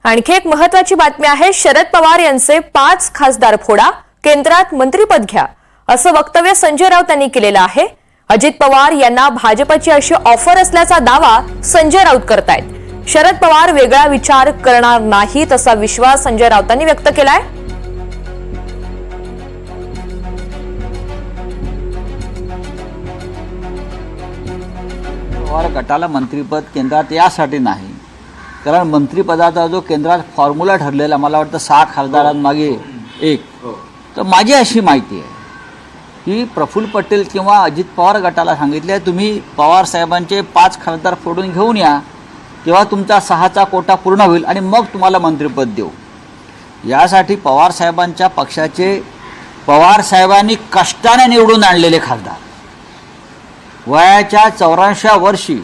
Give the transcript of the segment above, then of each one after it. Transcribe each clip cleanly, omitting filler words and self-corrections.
आणखी एक महत्त्वाची बातमी आहे। शरद पवार यांचे 5 खासदार फोडा, केंद्रात मंत्रीपद घ्या, असं वक्तव्य संजय राऊत यांनी केलेलं आहे। अजित पवार यांना भाजपची अशी ऑफर असल्याचा दावा संजय राऊत करतायत। शरद पवार वेगळा विचार करणार नाहीत असा विश्वास संजय राऊतांनी व्यक्त केलाय। पवार गटाला मंत्रीपद केंद्रात यासाठी नाही, कारण मंत्रिपदाचा जो केंद्रात फॉर्म्युला ठरलेला, मला वाटतं 6 खासदारांमागे 1, तर माझी अशी माहिती आहे की प्रफुल्ल पटेल किंवा अजित पवार गटाला सांगितले तुम्ही पवार साहेबांचे 5 खासदार फोडून घेऊन या, तेव्हा तुमचा 6चा कोटा पूर्ण होईल आणि मग तुम्हाला मंत्रिपद देऊ। यासाठी पवार साहेबांच्या पक्षाचे पवार साहेबांनी कष्टाने निवडून आणलेले खासदार, वयाच्या 84व्या वर्षी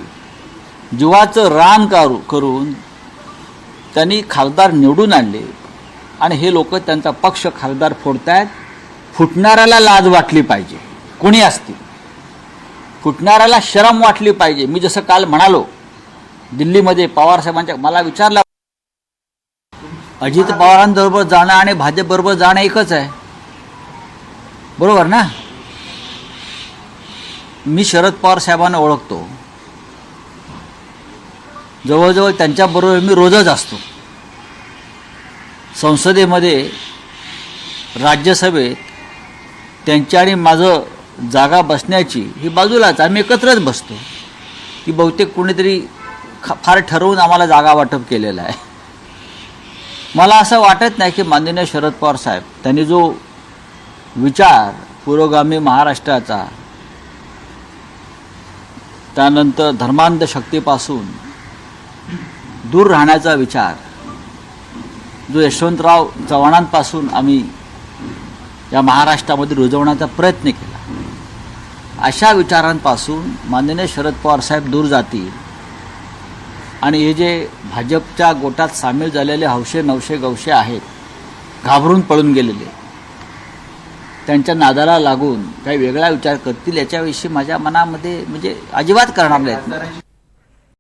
जीवाचं रान करून त्यांनी खासदार निवडून आणले आणि हे लोक त्यांचा पक्ष खासदार फोडतायत। फुटणाऱ्याला लाज वाटली पाहिजे, कोणी असतील, फुटणाऱ्याला शरम वाटली पाहिजे। मी जसं काल म्हणालो, दिल्लीमध्ये पवार साहेबांच्या मला विचारलं, अजित पवारांबरोबर जाणं आणि भाजपबरोबर जाणं एकच आहे, बरोबर ना? मी शरद पवार साहेबांना ओळखतो, जवळजवळ त्यांच्याबरोबर मी रोजच असतो। संसदेमध्ये, राज्यसभेत त्यांच्या आणि माझं जागा बसण्याची ही बाजूलाच, आम्ही एकत्रच बसतो की बहुतेक कोणीतरी फार ठरवून आम्हाला जागा वाटप केलेलं आहे। मला असं वाटत नाही की माननीय शरद पवार साहेब त्यांनी जो विचार पुरोगामी महाराष्ट्राचा, त्यानंतर धर्मांध शक्तीपासून दूर राहण्याचा विचार, जो यशवंतराव चव्हाणांपासून आम्ही या महाराष्ट्रामध्ये रुजवण्याचा प्रयत्न केला, अशा विचारांपासून माननीय शरद पवार साहेब दूर जातील आणि हे जे भाजपच्या गोटात सामील झालेले हौशे नवशे गवशे आहेत, घाबरून पळून गेलेले, त्यांच्या नादाला लागून काही वेगळा विचार करतील याच्याविषयी माझ्या मनामध्ये म्हणजे अजिबात करणार नाहीत।